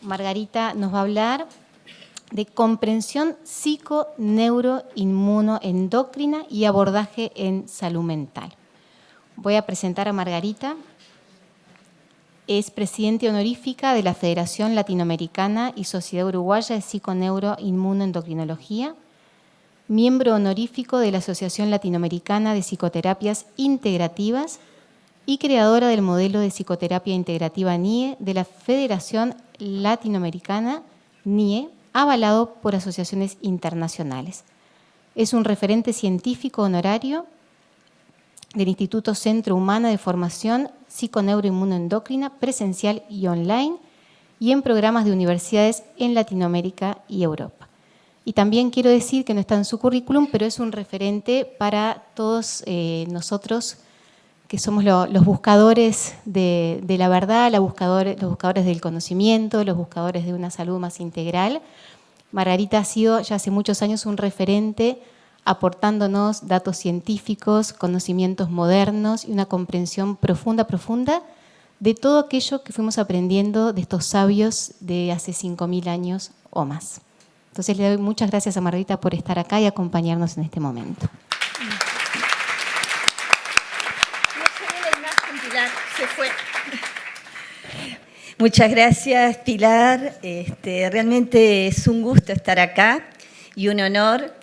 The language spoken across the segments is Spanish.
Margarita nos va a hablar de comprensión psico-neuro-inmunoendocrina y abordaje en salud mental. Voy a presentar a Margarita. Es presidente honorífica de la Federación Latinoamericana y Sociedad Uruguaya de Psico-Neuro-Inmunoendocrinología, miembro honorífico de la Asociación Latinoamericana de Psicoterapias Integrativas y creadora del modelo de psicoterapia integrativa NIE de la Federación Latinoamericana NIE, avalado por asociaciones internacionales. Es un referente científico honorario del Instituto Centro Humana de Formación Psico-Neuro-Inmunoendocrina presencial y online y en programas de universidades en Latinoamérica y Europa. Y también quiero decir que no está en su currículum, pero es un referente para todos nosotros que somos los buscadores de la verdad, los buscadores del conocimiento, los buscadores de una salud más integral. Margarita ha sido ya hace muchos años un referente aportándonos datos científicos, conocimientos modernos y una comprensión profunda de todo aquello que fuimos aprendiendo de estos sabios de hace 5.000 años o más. Entonces le doy muchas gracias a Margarita por estar acá y acompañarnos en este momento. Muchas gracias, Pilar. Realmente es un gusto estar acá y un honor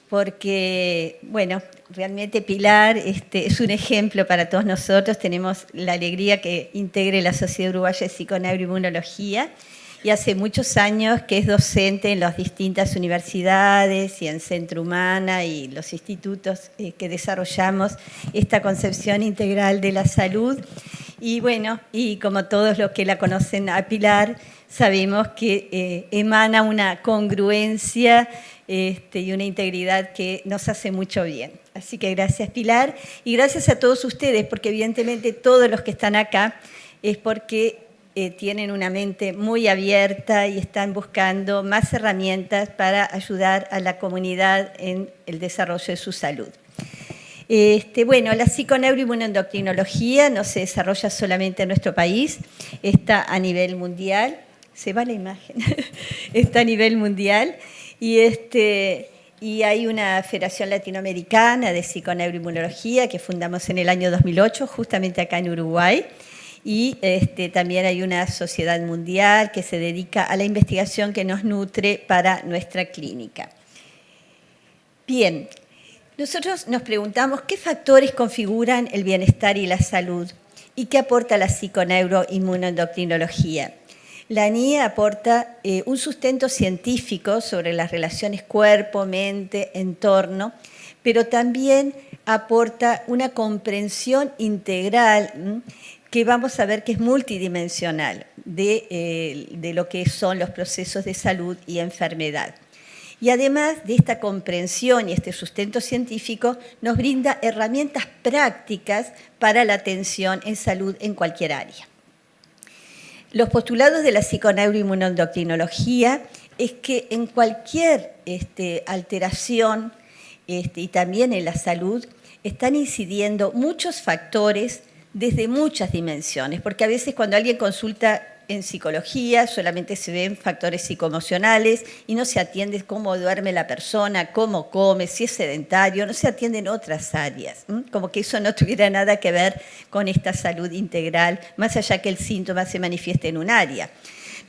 porque, bueno, realmente Pilar es un ejemplo para todos nosotros. Tenemos la alegría que integre la Sociedad Uruguaya de Psico-Neuroinmunología y hace muchos años que es docente en las distintas universidades y en Centro Humana y los institutos que desarrollamos esta concepción integral de la salud. Y bueno, y como todos los que la conocen a Pilar, sabemos que emana una congruencia y una integridad que nos hace mucho bien. Así que gracias, Pilar, y gracias a todos ustedes, porque evidentemente todos los que están acá es porque tienen una mente muy abierta y están buscando más herramientas para ayudar a la comunidad en el desarrollo de su salud. Bueno, la psico-neuro-inmunoendocrinología no se desarrolla solamente en nuestro país, está a nivel mundial. ¿Se va la imagen? Está a nivel mundial y hay una Federación Latinoamericana de Psico-Neuroinmunología que fundamos en el año 2008, justamente acá en Uruguay. Y también hay una sociedad mundial que se dedica a la investigación que nos nutre para nuestra clínica. Bien, nosotros nos preguntamos qué factores configuran el bienestar y la salud y qué aporta la psico-neuro-inmunoendocrinología. La NIE aporta un sustento científico sobre las relaciones cuerpo, mente, entorno, pero también aporta una comprensión integral que vamos a ver que es multidimensional de lo que son los procesos de salud y enfermedad. Y además de esta comprensión y este sustento científico, nos brinda herramientas prácticas para la atención en salud en cualquier área. Los postulados de la psico-neuro-inmunoendocrinología es que en cualquier alteración y también en la salud están incidiendo muchos factores desde muchas dimensiones, porque a veces cuando alguien consulta en psicología solamente se ven factores psicoemocionales y no se atiende cómo duerme la persona, cómo come, si es sedentario, no se atienden otras áreas, como que eso no tuviera nada que ver con esta salud integral, más allá que el síntoma se manifieste en un área.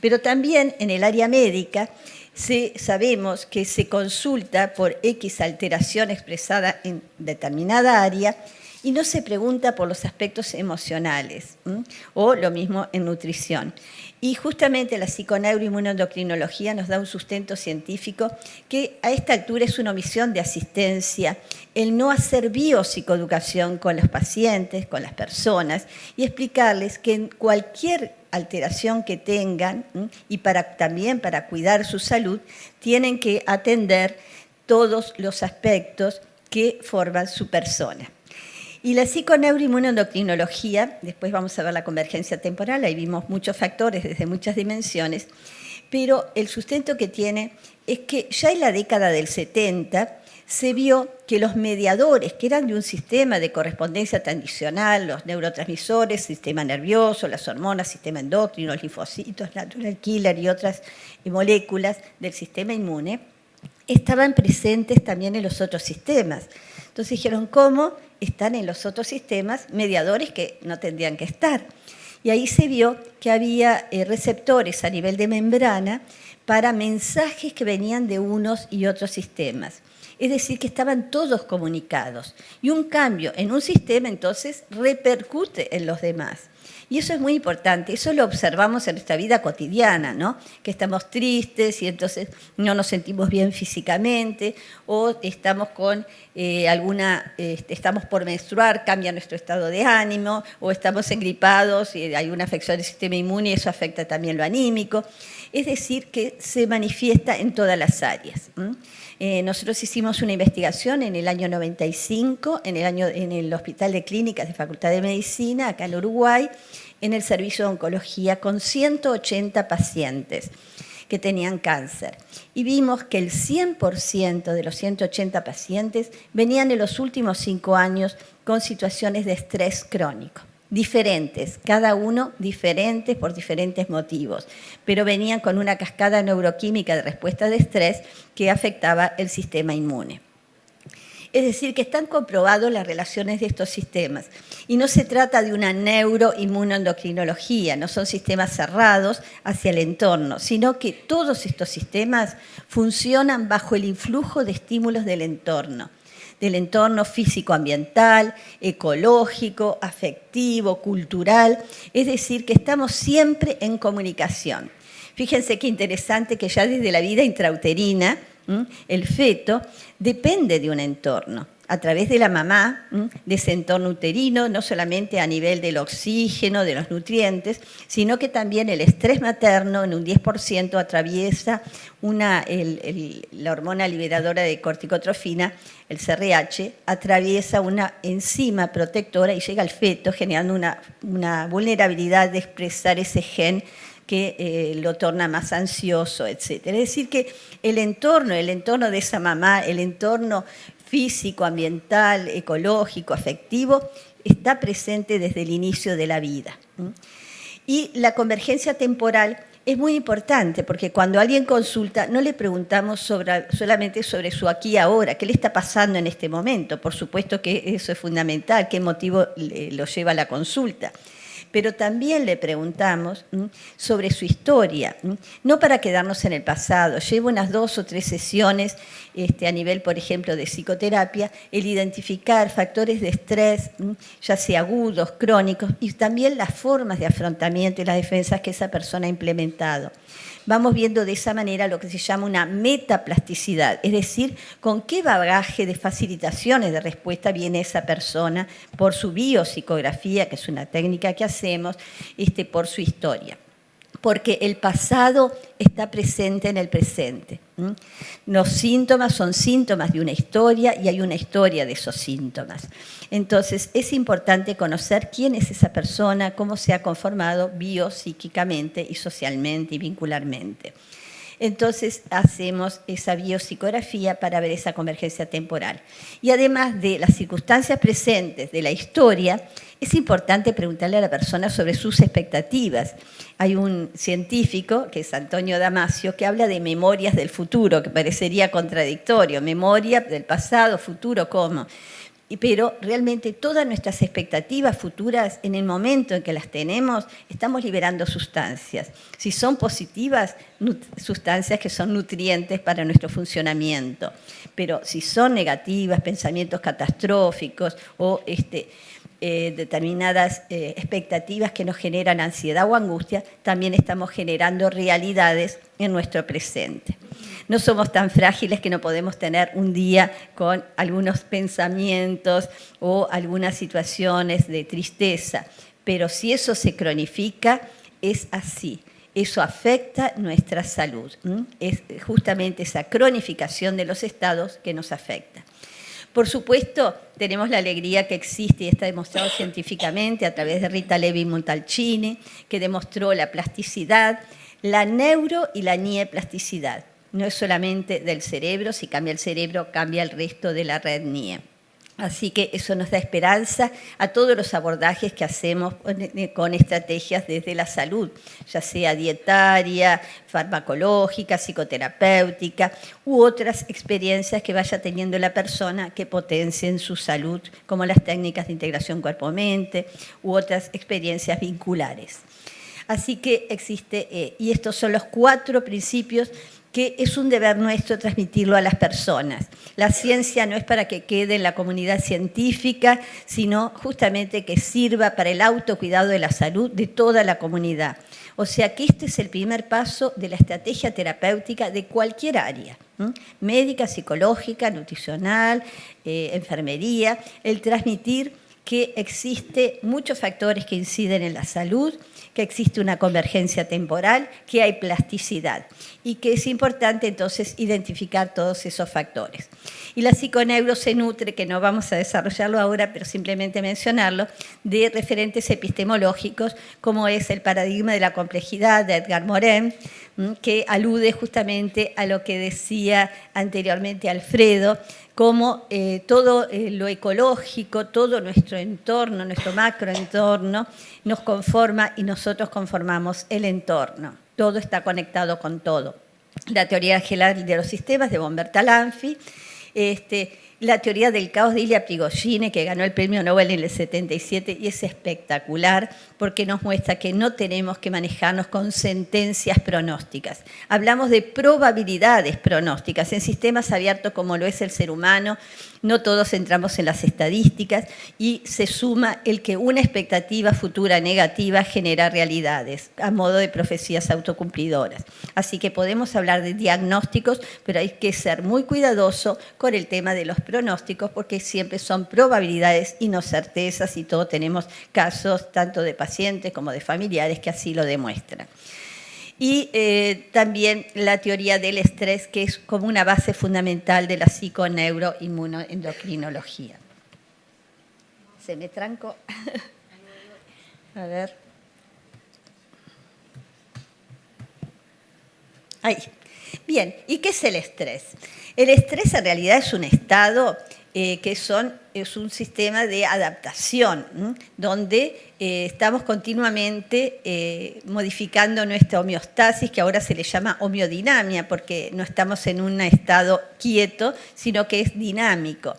Pero también en el área médica sabemos que se consulta por X alteración expresada en determinada área y no se pregunta por los aspectos emocionales, o lo mismo en nutrición. Y justamente la psico-neuro-inmunoendocrinología nos da un sustento científico que a esta altura es una omisión de asistencia, el no hacer biopsicoeducación con los pacientes, con las personas, y explicarles que en cualquier alteración que tengan, y también para cuidar su salud, tienen que atender todos los aspectos que forman su persona. Y la psico-neuro-inmunoendocrinología, después vamos a ver la convergencia temporal, ahí vimos muchos factores desde muchas dimensiones, pero el sustento que tiene es que ya en la década del 70 se vio que los mediadores, que eran de un sistema de correspondencia tradicional, los neurotransmisores, sistema nervioso, las hormonas, sistema endocrino, los linfocitos, natural killer y otras moléculas del sistema inmune, estaban presentes también en los otros sistemas. Entonces dijeron, ¿cómo están en los otros sistemas mediadores que no tendrían que estar? Y ahí se vio que había receptores a nivel de membrana para mensajes que venían de unos y otros sistemas. Es decir, que estaban todos comunicados. Y un cambio en un sistema, entonces, repercute en los demás. Y eso es muy importante, eso lo observamos en nuestra vida cotidiana, ¿no? Que estamos tristes y entonces no nos sentimos bien físicamente, o estamos con estamos por menstruar, cambia nuestro estado de ánimo, o estamos engripados y hay una afección del sistema inmune y eso afecta también lo anímico. Es decir, que se manifiesta en todas las áreas. Nosotros hicimos una investigación en el año 95, en el Hospital de Clínicas de Facultad de Medicina, acá en Uruguay, en el servicio de oncología, con 180 pacientes que tenían cáncer. Y vimos que el 100% de los 180 pacientes venían en los últimos 5 años con situaciones de estrés crónico. Diferentes, cada uno diferentes por diferentes motivos, pero venían con una cascada neuroquímica de respuesta de estrés que afectaba el sistema inmune. Es decir, que están comprobadas las relaciones de estos sistemas. Y no se trata de una neuroinmunoendocrinología, no son sistemas cerrados hacia el entorno, sino que todos estos sistemas funcionan bajo el influjo de estímulos del entorno físico-ambiental, ecológico, afectivo, cultural, es decir, que estamos siempre en comunicación. Fíjense qué interesante que ya desde la vida intrauterina, el feto depende de un entorno, a través de la mamá, de ese entorno uterino, no solamente a nivel del oxígeno, de los nutrientes, sino que también el estrés materno en un 10% atraviesa la hormona liberadora de corticotrofina, el CRH, atraviesa una enzima protectora y llega al feto generando una vulnerabilidad de expresar ese gen que lo torna más ansioso, etc. Es decir, que el entorno de esa mamá, el entorno físico, ambiental, ecológico, afectivo, está presente desde el inicio de la vida. Y la convergencia temporal es muy importante porque cuando alguien consulta no le preguntamos solamente sobre su aquí y ahora, qué le está pasando en este momento. Por supuesto que eso es fundamental, qué motivo lo lleva a la consulta. Pero también le preguntamos sobre su historia, no para quedarnos en el pasado. Llevo unas 2 o 3 sesiones a nivel, por ejemplo, de psicoterapia, el identificar factores de estrés, ya sea agudos, crónicos, y también las formas de afrontamiento y las defensas que esa persona ha implementado. Vamos viendo de esa manera lo que se llama una metaplasticidad, es decir, con qué bagaje de facilitaciones de respuesta viene esa persona por su biopsicografía, que es una técnica que hacemos, por su historia. Porque el pasado está presente en el presente. Los síntomas son síntomas de una historia y hay una historia de esos síntomas. Entonces, es importante conocer quién es esa persona, cómo se ha conformado biopsíquicamente y socialmente y vincularmente. Entonces, hacemos esa biopsicografía para ver esa convergencia temporal. Y además de las circunstancias presentes de la historia, es importante preguntarle a la persona sobre sus expectativas. Hay un científico, que es Antonio Damasio, que habla de memorias del futuro, que parecería contradictorio. Memoria del pasado, futuro, ¿cómo? Pero realmente todas nuestras expectativas futuras, en el momento en que las tenemos, estamos liberando sustancias. Si son positivas, sustancias que son nutrientes para nuestro funcionamiento. Pero si son negativas, pensamientos catastróficos o determinadas expectativas que nos generan ansiedad o angustia, también estamos generando realidades en nuestro presente. No somos tan frágiles que no podemos tener un día con algunos pensamientos o algunas situaciones de tristeza, pero si eso se cronifica, es así. Eso afecta nuestra salud. Es justamente esa cronificación de los estados que nos afecta. Por supuesto, tenemos la alegría que existe y está demostrado científicamente a través de Rita Levi-Montalcini, que demostró la plasticidad, la neuro y la nieplasticidad. no es solamente del cerebro, si cambia el cerebro, cambia el resto de la red NIE. Así que eso nos da esperanza a todos los abordajes que hacemos con estrategias desde la salud, ya sea dietaria, farmacológica, psicoterapéutica u otras experiencias que vaya teniendo la persona que potencien su salud, como las técnicas de integración cuerpo-mente u otras experiencias vinculares. Así que existe, y estos son los 4 principios que es un deber nuestro transmitirlo a las personas. La ciencia no es para que quede en la comunidad científica, sino justamente que sirva para el autocuidado de la salud de toda la comunidad. O sea que este es el primer paso de la estrategia terapéutica de cualquier área, médica, psicológica, nutricional, enfermería, el transmitir que existe muchos factores que inciden en la salud, que existe una convergencia temporal, que hay plasticidad y que es importante entonces identificar todos esos factores. Y la psiconeuro se nutre, que no vamos a desarrollarlo ahora, pero simplemente mencionarlo, de referentes epistemológicos, como es el paradigma de la complejidad de Edgar Morin, que alude justamente a lo que decía anteriormente Alfredo, como todo lo ecológico, todo nuestro entorno, nuestro macroentorno, nos conforma y nosotros conformamos el entorno. Todo está conectado con todo. La teoría general de los sistemas de von Bertalanffy, la teoría del caos de Ilya Prigogine, que ganó el premio Nobel en el 77 y es espectacular porque nos muestra que no tenemos que manejarnos con sentencias pronósticas. Hablamos de probabilidades pronósticas. En sistemas abiertos como lo es el ser humano, no todos entramos en las estadísticas y se suma el que una expectativa futura negativa genera realidades, a modo de profecías autocumplidoras. Así que podemos hablar de diagnósticos, pero hay que ser muy cuidadoso con el tema de los pronósticos porque siempre son probabilidades y no certezas y todos tenemos casos tanto de pacientes como de familiares que así lo demuestran. Y también la teoría del estrés, que es como una base fundamental de la psiconeuroinmunoendocrinología. Se me trancó. A ver. Ahí. Bien, ¿y qué es el estrés? El estrés en realidad es un estado es un sistema de adaptación, donde estamos continuamente modificando nuestra homeostasis, que ahora se le llama homeodinamia, porque no estamos en un estado quieto, sino que es dinámico.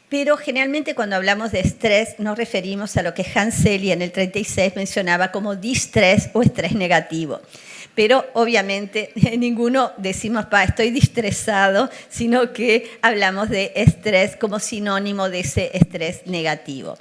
Pero generalmente cuando hablamos de estrés nos referimos a lo que Hans Selye en el 36 mencionaba como distrés o estrés negativo. Pero obviamente ninguno decimos, estoy distresado, sino que hablamos de estrés como sinónimo de ese estrés negativo.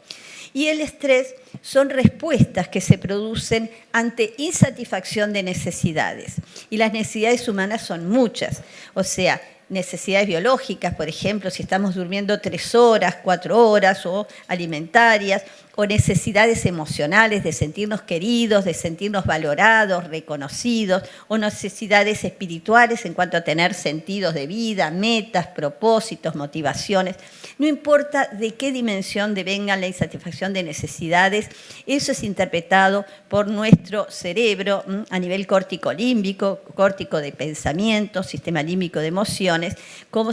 Y el estrés son respuestas que se producen ante insatisfacción de necesidades. Y las necesidades humanas son muchas, o sea, necesidades biológicas, por ejemplo, si estamos durmiendo 3 horas, 4 horas, o alimentarias, o necesidades emocionales de sentirnos queridos, de sentirnos valorados, reconocidos, o necesidades espirituales en cuanto a tener sentidos de vida, metas, propósitos, motivaciones. No importa de qué dimensión devenga la insatisfacción de necesidades, eso es interpretado por nuestro cerebro a nivel córtico-límbico, córtico de pensamiento, sistema límbico de emociones, como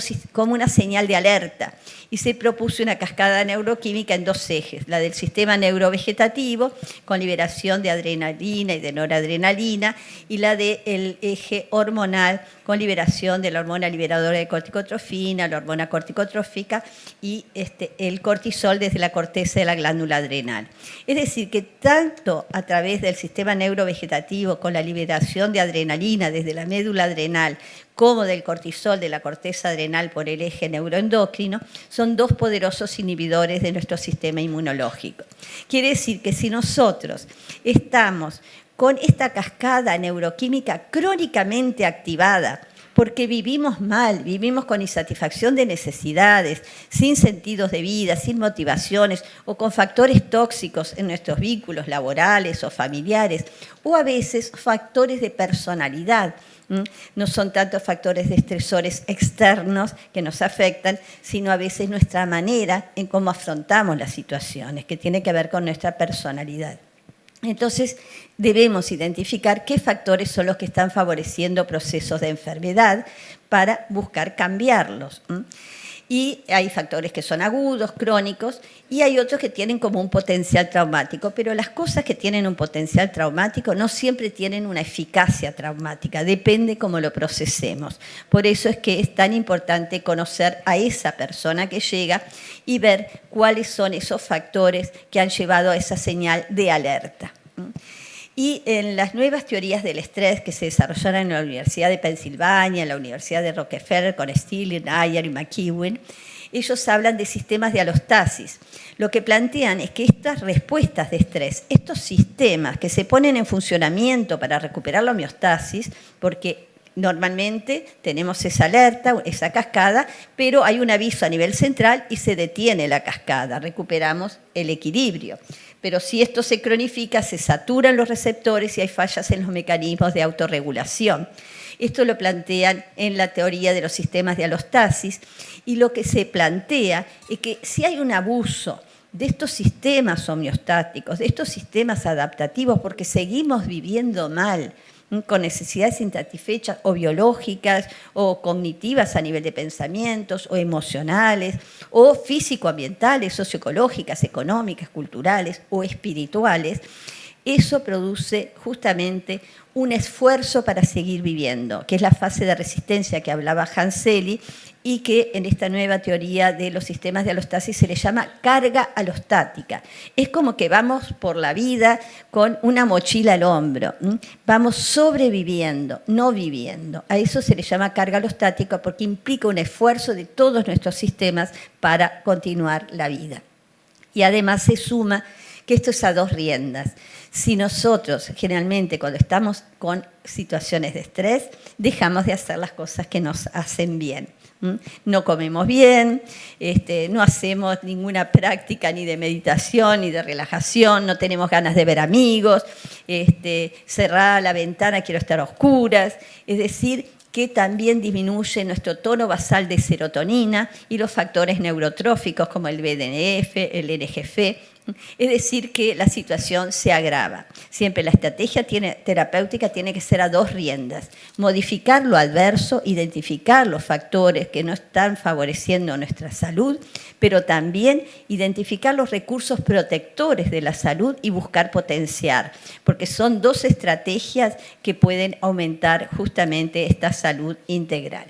una señal de alerta. Y se propuso una cascada neuroquímica en 2 ejes, la del sistema neurovegetativo, con liberación de adrenalina y de noradrenalina, y la del eje hormonal, con liberación de la hormona liberadora de corticotrofina, la hormona corticotrófica y el cortisol desde la corteza de la glándula adrenal. Es decir, que tanto a través del sistema neurovegetativo, con la liberación de adrenalina desde la médula adrenal, como del cortisol de la corteza adrenal por el eje neuroendocrino, son 2 poderosos inhibidores de nuestro sistema inmunológico. Quiere decir que si nosotros estamos con esta cascada neuroquímica crónicamente activada, porque vivimos mal, vivimos con insatisfacción de necesidades, sin sentidos de vida, sin motivaciones o con factores tóxicos en nuestros vínculos laborales o familiares, o a veces factores de personalidad. No son tanto factores de estresores externos que nos afectan, sino a veces nuestra manera en cómo afrontamos las situaciones, que tiene que ver con nuestra personalidad. Entonces, debemos identificar qué factores son los que están favoreciendo procesos de enfermedad para buscar cambiarlos. Y hay factores que son agudos, crónicos, y hay otros que tienen como un potencial traumático, pero las cosas que tienen un potencial traumático no siempre tienen una eficacia traumática, depende cómo lo procesemos. Por eso es que es tan importante conocer a esa persona que llega y ver cuáles son esos factores que han llevado a esa señal de alerta. Y en las nuevas teorías del estrés que se desarrollaron en la Universidad de Pensilvania, en la Universidad de Rockefeller, con Steele, Ayer y McEwen, ellos hablan de sistemas de alostasis. Lo que plantean es que estas respuestas de estrés, estos sistemas que se ponen en funcionamiento para recuperar la homeostasis, porque normalmente tenemos esa alerta, esa cascada, pero hay un aviso a nivel central y se detiene la cascada, recuperamos el equilibrio. Pero si esto se cronifica, se saturan los receptores y hay fallas en los mecanismos de autorregulación. Esto lo plantean en la teoría de los sistemas de alostasis, y lo que se plantea es que si hay un abuso de estos sistemas homeostáticos, de estos sistemas adaptativos, porque seguimos viviendo mal, con necesidades insatisfechas o biológicas o cognitivas a nivel de pensamientos o emocionales o físico-ambientales, socioecológicas, económicas, culturales o espirituales, eso produce justamente un esfuerzo para seguir viviendo, que es la fase de resistencia que hablaba Hanseli y que en esta nueva teoría de los sistemas de alostasis se le llama carga alostática. Es como que vamos por la vida con una mochila al hombro, vamos sobreviviendo, no viviendo. A eso se le llama carga alostática porque implica un esfuerzo de todos nuestros sistemas para continuar la vida. Y además se suma que esto es a dos riendas. Si nosotros, generalmente, cuando estamos con situaciones de estrés, dejamos de hacer las cosas que nos hacen bien. No comemos bien, no hacemos ninguna práctica ni de meditación ni de relajación, no tenemos ganas de ver amigos, cerrar la ventana, quiero estar a oscuras. Es decir, que también disminuye nuestro tono basal de serotonina y los factores neurotróficos como el BDNF, el NGF. Es decir, que la situación se agrava. Siempre la estrategia terapéutica tiene que ser a dos riendas. Modificar lo adverso, identificar los factores que no están favoreciendo nuestra salud, pero también identificar los recursos protectores de la salud y buscar potenciar, porque son dos estrategias que pueden aumentar justamente esta salud integral.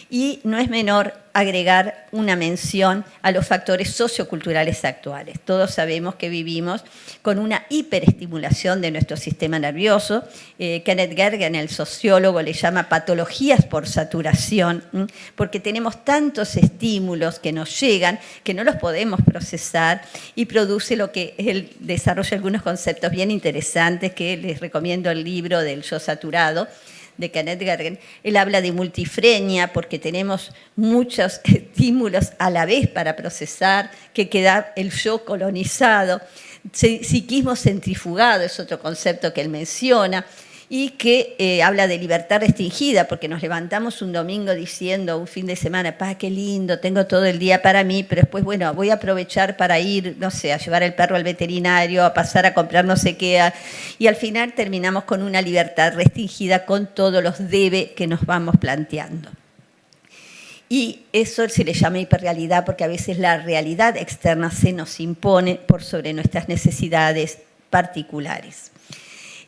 Y no es menor agregar una mención a los factores socioculturales actuales. Todos sabemos que vivimos con una hiperestimulación de nuestro sistema nervioso. Kenneth Gergen, el sociólogo, le llama patologías por saturación, porque tenemos tantos estímulos que nos llegan que no los podemos procesar y produce lo que él desarrolla algunos conceptos bien interesantes que les recomiendo el libro del Yo Saturado, de Kenneth Gergen. Él habla de multifrenia porque tenemos muchos estímulos a la vez para procesar, que queda el yo colonizado. Psiquismo centrifugado es otro concepto que él menciona, y que habla de libertad restringida, porque nos levantamos un domingo diciendo, un fin de semana, qué lindo, tengo todo el día para mí, pero después, bueno, voy a aprovechar para ir, no sé, a llevar el perro al veterinario, a pasar a comprar no sé qué, y al final terminamos con una libertad restringida con todos los debe que nos vamos planteando. Y eso se le llama hiperrealidad porque a veces la realidad externa se nos impone por sobre nuestras necesidades particulares.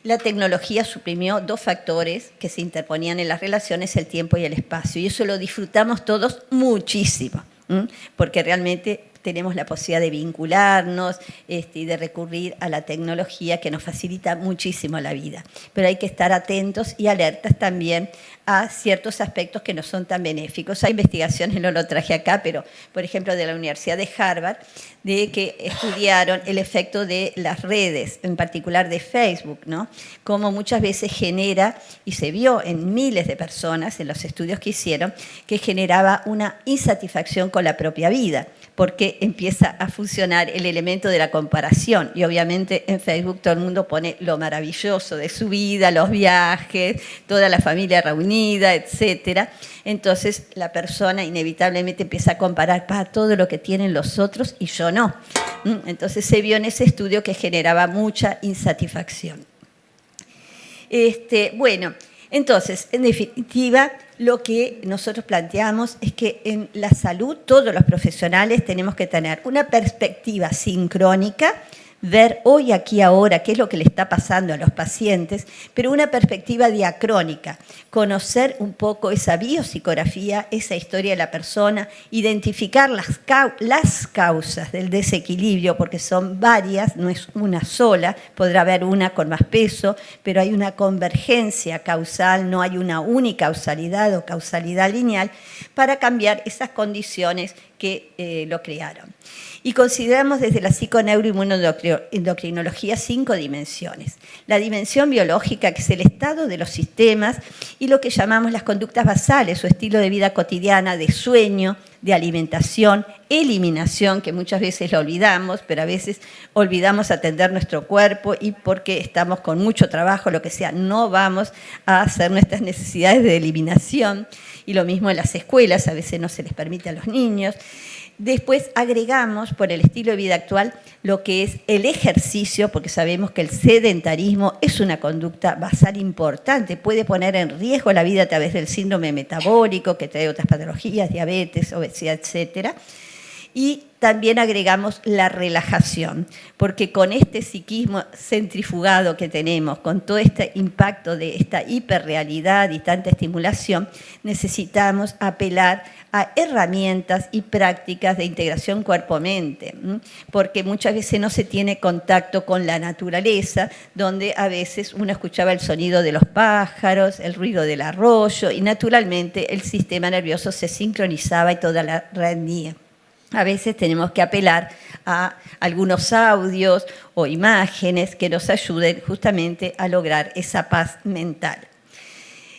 La tecnología suprimió dos factores que se interponían en las relaciones, el tiempo y el espacio, y eso lo disfrutamos todos muchísimo, porque realmente tenemos la posibilidad de vincularnos y de recurrir a la tecnología que nos facilita muchísimo la vida. Pero hay que estar atentos y alertas también a ciertos aspectos que no son tan benéficos. Hay investigaciones, no lo traje acá, pero por ejemplo de la Universidad de Harvard, de que estudiaron el efecto de las redes, en particular de Facebook, ¿no? Cómo muchas veces genera, y se vio en miles de personas en los estudios que hicieron, que generaba una insatisfacción con la propia vida, porque que empieza a funcionar el elemento de la comparación. Y obviamente en Facebook todo el mundo pone lo maravilloso de su vida, los viajes, toda la familia reunida, etc. Entonces la persona inevitablemente empieza a comparar todo lo que tienen los otros y yo no. Entonces se vio en ese estudio que generaba mucha insatisfacción. Bueno, entonces, en definitiva, lo que nosotros planteamos es que en la salud todos los profesionales tenemos que tener una perspectiva sincrónica, ver hoy, aquí, ahora, qué es lo que le está pasando a los pacientes, pero una perspectiva diacrónica, conocer un poco esa biopsicografía, esa historia de la persona, identificar las causas del desequilibrio, porque son varias, no es una sola, podrá haber una con más peso, pero hay una convergencia causal, no hay una unicausalidad o causalidad lineal, para cambiar esas condiciones que lo crearon. Y consideramos desde la psiconeuroinmunoendocrinología 5 dimensiones. La dimensión biológica, que es el estado de los sistemas, y lo que llamamos las conductas basales, su estilo de vida cotidiana, de sueño, de alimentación, eliminación, que muchas veces lo olvidamos, pero a veces olvidamos atender nuestro cuerpo y porque estamos con mucho trabajo, lo que sea, no vamos a hacer nuestras necesidades de eliminación. Y lo mismo en las escuelas, a veces no se les permite a los niños. Después agregamos, por el estilo de vida actual, lo que es el ejercicio, porque sabemos que el sedentarismo es una conducta basal importante, puede poner en riesgo la vida a través del síndrome metabólico, que trae otras patologías, diabetes, obesidad, etcétera. Y también agregamos la relajación, porque con este psiquismo centrifugado que tenemos, con todo este impacto de esta hiperrealidad y tanta estimulación, necesitamos apelar a herramientas y prácticas de integración cuerpo-mente, porque muchas veces no se tiene contacto con la naturaleza, donde a veces uno escuchaba el sonido de los pájaros, el ruido del arroyo, y naturalmente el sistema nervioso se sincronizaba y toda la rendía. A veces tenemos que apelar a algunos audios o imágenes que nos ayuden justamente a lograr esa paz mental.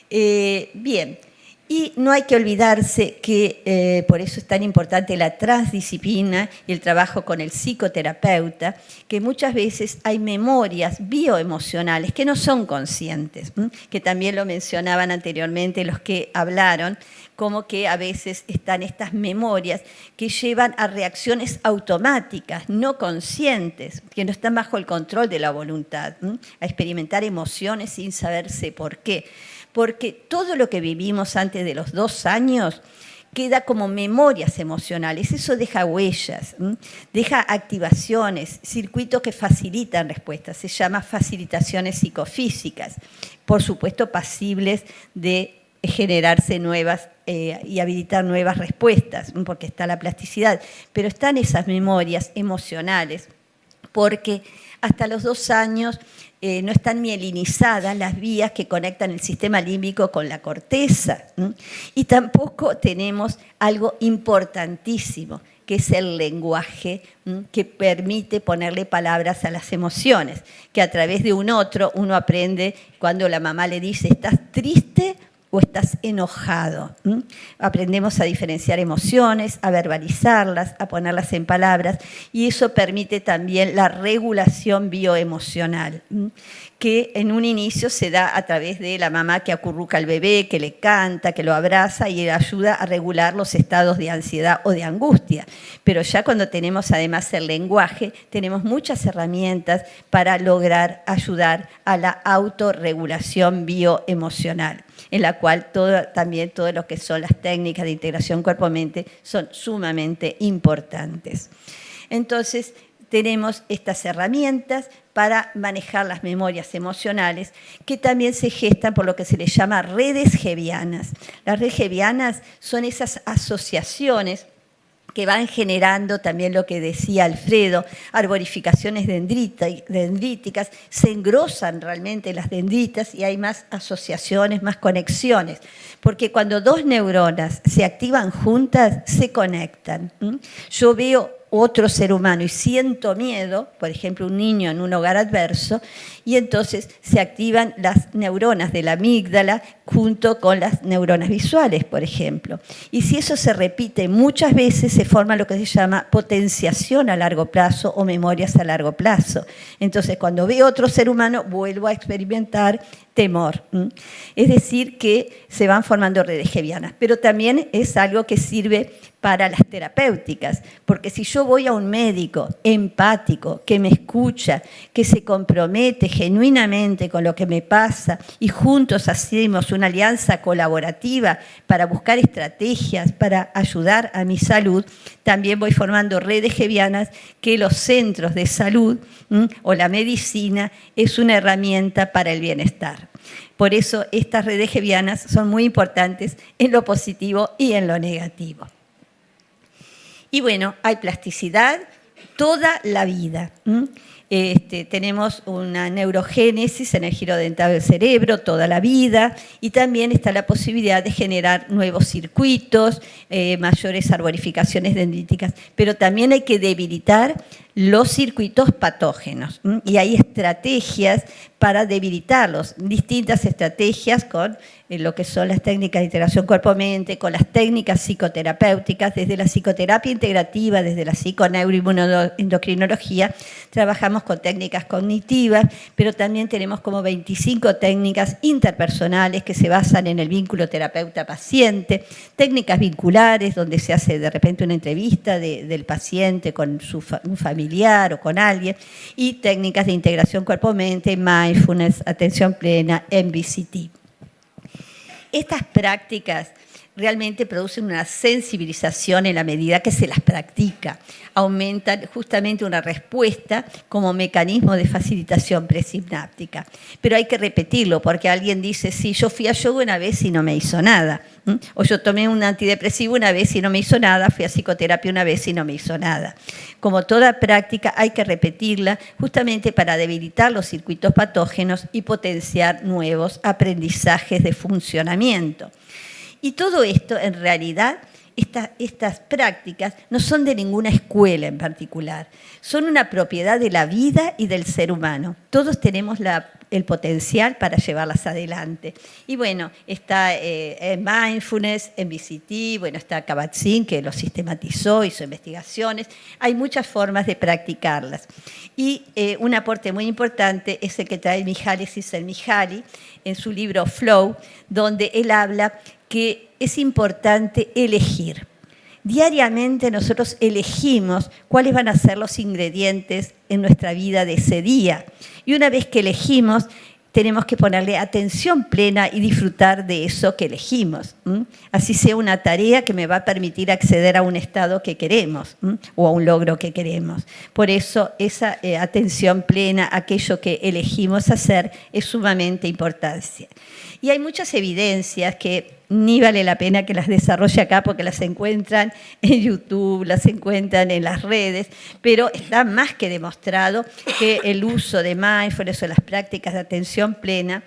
Bien, y no hay que olvidarse que por eso es tan importante la transdisciplina y el trabajo con el psicoterapeuta, que muchas veces hay memorias bioemocionales que no son conscientes, que también lo mencionaban anteriormente los que hablaron, como que a veces están estas memorias que llevan a reacciones automáticas, no conscientes, que no están bajo el control de la voluntad, a experimentar emociones sin saberse por qué. Porque todo lo que vivimos antes de los 2 años queda como memorias emocionales, eso deja huellas, deja activaciones, circuitos que facilitan respuestas, se llama facilitaciones psicofísicas, por supuesto pasibles de generarse nuevas y habilitar nuevas respuestas, porque está la plasticidad, pero están esas memorias emocionales, porque hasta los 2 años no están mielinizadas las vías que conectan el sistema límbico con la corteza, y tampoco tenemos algo importantísimo, que es el lenguaje, que permite ponerle palabras a las emociones, que a través de un otro uno aprende cuando la mamá le dice, ¿estás triste o estás enojado? Aprendemos a diferenciar emociones, a verbalizarlas, a ponerlas en palabras, y eso permite también la regulación bioemocional, que en un inicio se da a través de la mamá que acurruca al bebé, que le canta, que lo abraza y ayuda a regular los estados de ansiedad o de angustia. Pero ya cuando tenemos además el lenguaje, tenemos muchas herramientas para lograr ayudar a la autorregulación bioemocional, en la cual también todo lo que son las técnicas de integración cuerpo-mente son sumamente importantes. Entonces, tenemos estas herramientas para manejar las memorias emocionales, que también se gestan por lo que se les llama redes gebianas. Las redes gebianas son esas asociaciones que van generando también lo que decía Alfredo, arborificaciones dendríticas, se engrosan realmente las dendritas y hay más asociaciones, más conexiones, porque cuando 2 neuronas se activan juntas, se conectan. Yo veo otro ser humano y siento miedo, por ejemplo, un niño en un hogar adverso, y entonces se activan las neuronas de la amígdala junto con las neuronas visuales, por ejemplo. Y si eso se repite muchas veces, se forma lo que se llama potenciación a largo plazo o memorias a largo plazo. Entonces, cuando veo otro ser humano, vuelvo a experimentar temor. Es decir, que se van formando redes Hebbianas, pero también es algo que sirve para las terapéuticas, porque si yo voy a un médico empático, que me escucha, que se compromete genuinamente con lo que me pasa y juntos hacemos una alianza colaborativa para buscar estrategias para ayudar a mi salud, también voy formando redes Hebbianas que los centros de salud o la medicina es una herramienta para el bienestar. Por eso estas redes Hebbianas son muy importantes en lo positivo y en lo negativo. Y bueno, hay plasticidad toda la vida. Tenemos una neurogénesis en el giro dental del cerebro toda la vida y también está la posibilidad de generar nuevos circuitos, mayores arborificaciones dendríticas, pero también hay que debilitar los circuitos patógenos y hay estrategias para debilitarlos, distintas estrategias con lo que son las técnicas de integración cuerpo-mente, con las técnicas psicoterapéuticas, desde la psicoterapia integrativa, desde la psiconeuroendocrinología, trabajamos con técnicas cognitivas, pero también tenemos como 25 técnicas interpersonales que se basan en el vínculo terapeuta-paciente, técnicas vinculares donde se hace de repente una entrevista del paciente con un familiar o con alguien, y técnicas de integración cuerpo-mente, mindfulness, atención plena, MBCT. Estas prácticas realmente producen una sensibilización en la medida que se las practica. Aumentan justamente una respuesta como mecanismo de facilitación presináptica. Pero hay que repetirlo porque alguien dice, sí, yo fui a yoga una vez y no me hizo nada. O yo tomé un antidepresivo una vez y no me hizo nada, fui a psicoterapia una vez y no me hizo nada. Como toda práctica hay que repetirla justamente para debilitar los circuitos patógenos y potenciar nuevos aprendizajes de funcionamiento. Y todo esto, en realidad, estas prácticas no son de ninguna escuela en particular, son una propiedad de la vida y del ser humano. Todos tenemos el potencial para llevarlas adelante. Y bueno, está Mindfulness, MBCT, bueno, está Kabat-Zinn, que lo sistematizó, hizo investigaciones. Hay muchas formas de practicarlas. Y un aporte muy importante es el que trae Mihaly Csikszentmihalyi en su libro Flow, donde él habla que es importante elegir. Diariamente nosotros elegimos cuáles van a ser los ingredientes en nuestra vida de ese día. Y una vez que elegimos, tenemos que ponerle atención plena y disfrutar de eso que elegimos. Así sea una tarea que me va a permitir acceder a un estado que queremos o a un logro que queremos. Por eso esa atención plena a aquello que elegimos hacer es sumamente importante. Y hay muchas evidencias que ni vale la pena que las desarrolle acá porque las encuentran en YouTube, las encuentran en las redes, pero está más que demostrado que el uso de mindfulness o las prácticas de atención plena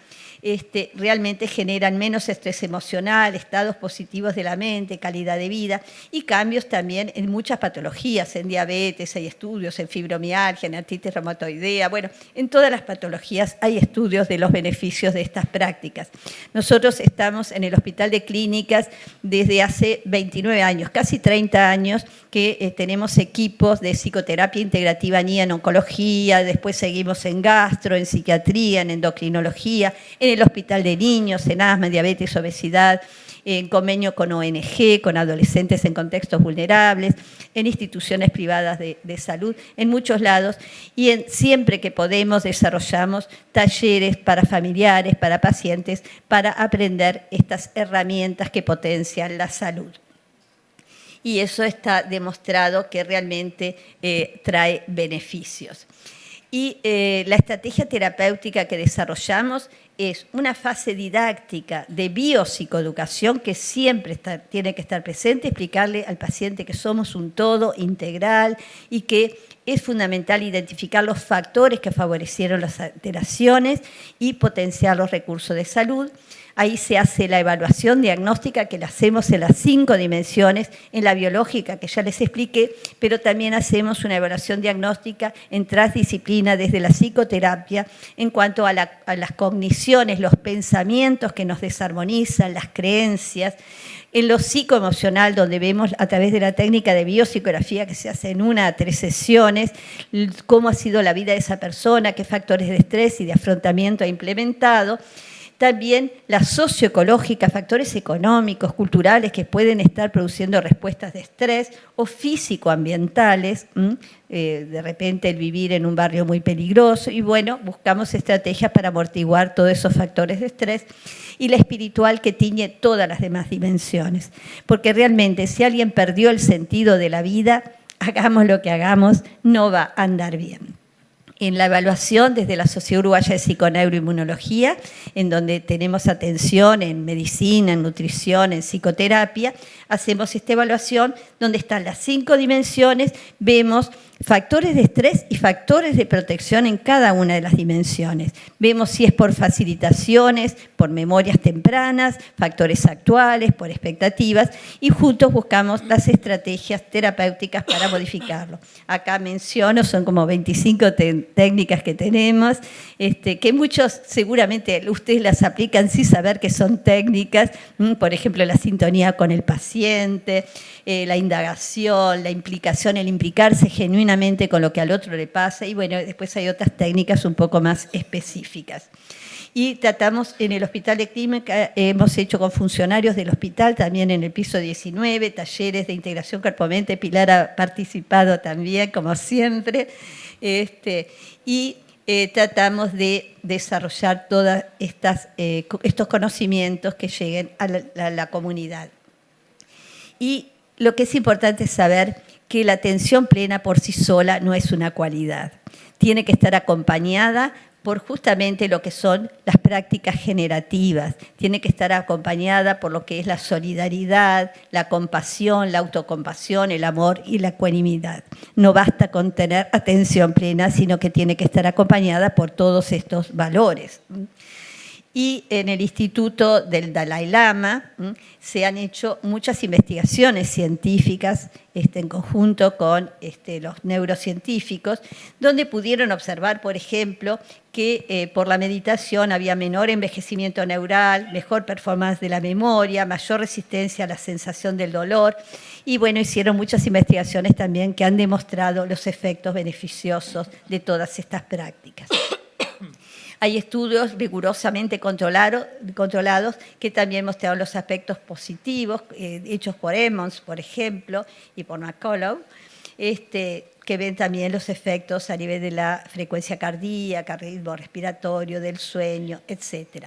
realmente generan menos estrés emocional, estados positivos de la mente, calidad de vida y cambios también en muchas patologías, en diabetes hay estudios, en fibromialgia, en artritis reumatoidea, bueno, en todas las patologías hay estudios de los beneficios de estas prácticas. Nosotros estamos en el Hospital de Clínicas desde hace 29 años, casi 30 años, que tenemos equipos de psicoterapia integrativa en oncología, después seguimos en gastro, en psiquiatría, en endocrinología, en el Hospital de Niños, en asma, diabetes, obesidad, en convenio con ONG, con adolescentes en contextos vulnerables, en instituciones privadas de salud, en muchos lados, y siempre que podemos desarrollamos talleres para familiares, para pacientes, para aprender estas herramientas que potencian la salud. Y eso está demostrado que realmente trae beneficios. Y la estrategia terapéutica que desarrollamos es una fase didáctica de biopsicoeducación que siempre tiene que estar presente, explicarle al paciente que somos un todo integral y que es fundamental identificar los factores que favorecieron las alteraciones y potenciar los recursos de salud. Ahí se hace la evaluación diagnóstica, que la hacemos en las 5 dimensiones, en la biológica, que ya les expliqué, pero también hacemos una evaluación diagnóstica en transdisciplina desde la psicoterapia, en cuanto a las cogniciones, los pensamientos que nos desarmonizan, las creencias, en lo psicoemocional, donde vemos a través de la técnica de biopsicografía que se hace en 1 a 3 sesiones, cómo ha sido la vida de esa persona, qué factores de estrés y de afrontamiento ha implementado. También la socioecológica, factores económicos, culturales que pueden estar produciendo respuestas de estrés o físico-ambientales, de repente el vivir en un barrio muy peligroso, y bueno, buscamos estrategias para amortiguar todos esos factores de estrés, y la espiritual que tiñe todas las demás dimensiones. Porque realmente si alguien perdió el sentido de la vida, hagamos lo que hagamos, no va a andar bien. En la evaluación desde la Sociedad Uruguaya de Psiconeuroinmunología, en donde tenemos atención en medicina, en nutrición, en psicoterapia, hacemos esta evaluación donde están las 5 dimensiones, vemos factores de estrés y factores de protección en cada una de las dimensiones. Vemos si es por facilitaciones, por memorias tempranas, factores actuales, por expectativas, y juntos buscamos las estrategias terapéuticas para modificarlo. Acá menciono, son como 25 técnicas que tenemos, que muchos seguramente ustedes las aplican sin saber que son técnicas, por ejemplo, la sintonía con el paciente, la indagación, la implicación, el implicarse genuinamente con lo que al otro le pasa, y bueno, después hay otras técnicas un poco más específicas. Y tratamos en el Hospital de Clínica, hemos hecho con funcionarios del hospital, también en el piso 19, talleres de integración cuerpo-mente. Pilar ha participado también, como siempre, y tratamos de desarrollar todos estos conocimientos que lleguen a la comunidad. Y lo que es importante es saber que la atención plena por sí sola no es una cualidad. Tiene que estar acompañada por justamente lo que son las prácticas generativas. Tiene que estar acompañada por lo que es la solidaridad, la compasión, la autocompasión, el amor y la ecuanimidad. No basta con tener atención plena, sino que tiene que estar acompañada por todos estos valores. Y en el Instituto del Dalai Lama se han hecho muchas investigaciones científicas en conjunto con los neurocientíficos, donde pudieron observar, por ejemplo, que por la meditación había menor envejecimiento neural, mejor performance de la memoria, mayor resistencia a la sensación del dolor, y bueno, hicieron muchas investigaciones también que han demostrado los efectos beneficiosos de todas estas prácticas. Hay estudios rigurosamente controlados que también mostraron los aspectos positivos, hechos por Emmons, por ejemplo, y por McCullough, que ven también los efectos a nivel de la frecuencia cardíaca, ritmo respiratorio, del sueño, etc.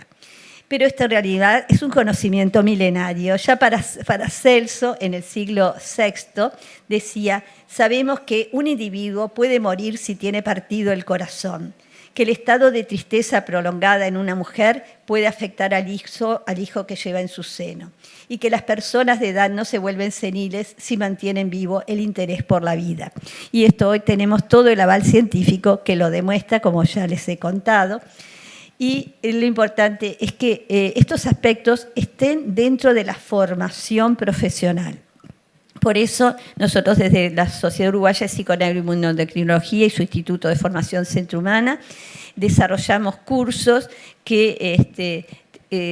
Pero esto en realidad es un conocimiento milenario. Ya para Celso, en el siglo VI, decía: sabemos que un individuo puede morir si tiene partido el corazón, que el estado de tristeza prolongada en una mujer puede afectar al hijo que lleva en su seno, y que las personas de edad no se vuelven seniles si mantienen vivo el interés por la vida. Y esto hoy tenemos todo el aval científico que lo demuestra, como ya les he contado. Y lo importante es que estos aspectos estén dentro de la formación profesional. Por eso nosotros desde la Sociedad Uruguaya de Psiconeuroinmunoendocrinología y su Instituto de Formación Centro Humana desarrollamos cursos que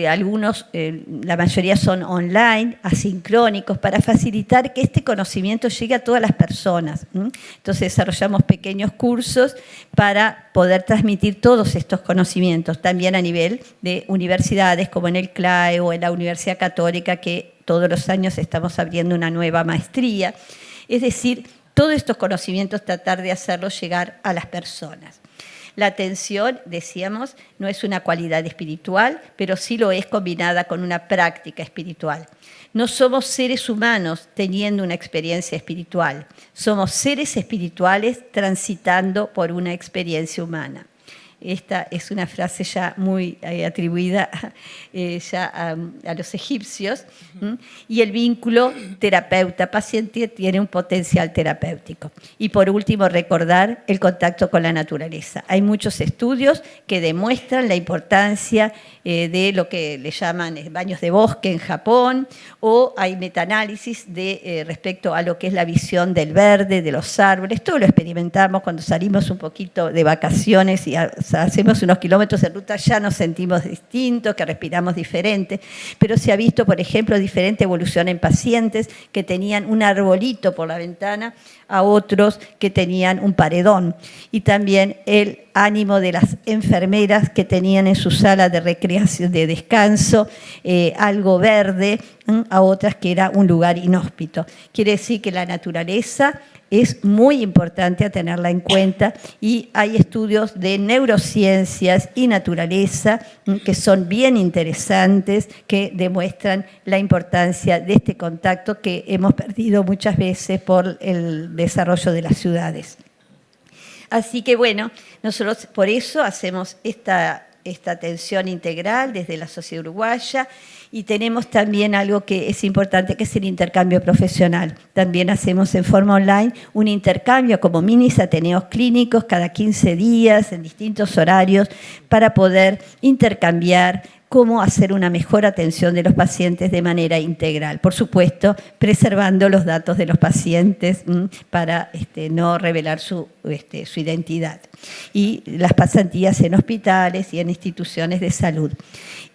algunos, la mayoría son online, asincrónicos, para facilitar que este conocimiento llegue a todas las personas. Entonces desarrollamos pequeños cursos para poder transmitir todos estos conocimientos, también a nivel de universidades como en el CLAE o en la Universidad Católica, que todos los años estamos abriendo una nueva maestría. Es decir, todos estos conocimientos tratar de hacerlos llegar a las personas. La atención, decíamos, no es una cualidad espiritual, pero sí lo es combinada con una práctica espiritual. No somos seres humanos teniendo una experiencia espiritual, somos seres espirituales transitando por una experiencia humana. esta es una frase ya muy atribuida ya a los egipcios, y el vínculo terapeuta-paciente tiene un potencial terapéutico. Y por último, recordar el contacto con la naturaleza. Hay muchos estudios que demuestran la importancia de lo que le llaman baños de bosque en Japón, o hay metaanálisis respecto a lo que es la visión del verde, de los árboles. Todo lo experimentamos cuando salimos un poquito de vacaciones y hacemos unos kilómetros de ruta, ya nos sentimos distintos, que respiramos diferente, pero se ha visto, por ejemplo, diferente evolución en pacientes que tenían un arbolito por la ventana, a otros que tenían un paredón, y también el ánimo de las enfermeras que tenían en su sala de recreación, de descanso, algo verde, a otras que era un lugar inhóspito. Quiere decir que la naturaleza es muy importante a tenerla en cuenta, y hay estudios de neurociencias y naturaleza que son bien interesantes, que demuestran la importancia de este contacto que hemos perdido muchas veces por el desarrollo de las ciudades. Así que bueno, nosotros por eso hacemos esta atención integral desde la Sociedad Uruguaya, y tenemos también algo que es importante, que es el intercambio profesional. También hacemos en forma online un intercambio como minis ateneos clínicos cada 15 días en distintos horarios para poder intercambiar cómo hacer una mejor atención de los pacientes de manera integral. Por supuesto, preservando los datos de los pacientes para no revelar su identidad. Y las pasantías en hospitales y en instituciones de salud.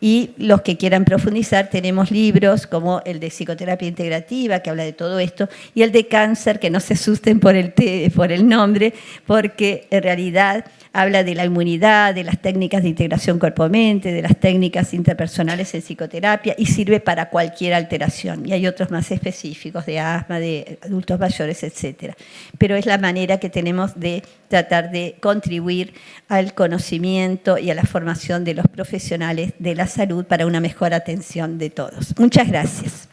Y los que quieran profundizar, tenemos libros como el de psicoterapia integrativa, que habla de todo esto, y el de cáncer, que no se asusten por el nombre, porque en realidad habla de la inmunidad, de las técnicas de integración cuerpo-mente, de las técnicas interpersonales en psicoterapia, y sirve para cualquier alteración. Y hay otros más específicos de asma, de adultos mayores, etc. Pero es la manera que tenemos de tratar de contribuir al conocimiento y a la formación de los profesionales de la salud para una mejor atención de todos. Muchas gracias.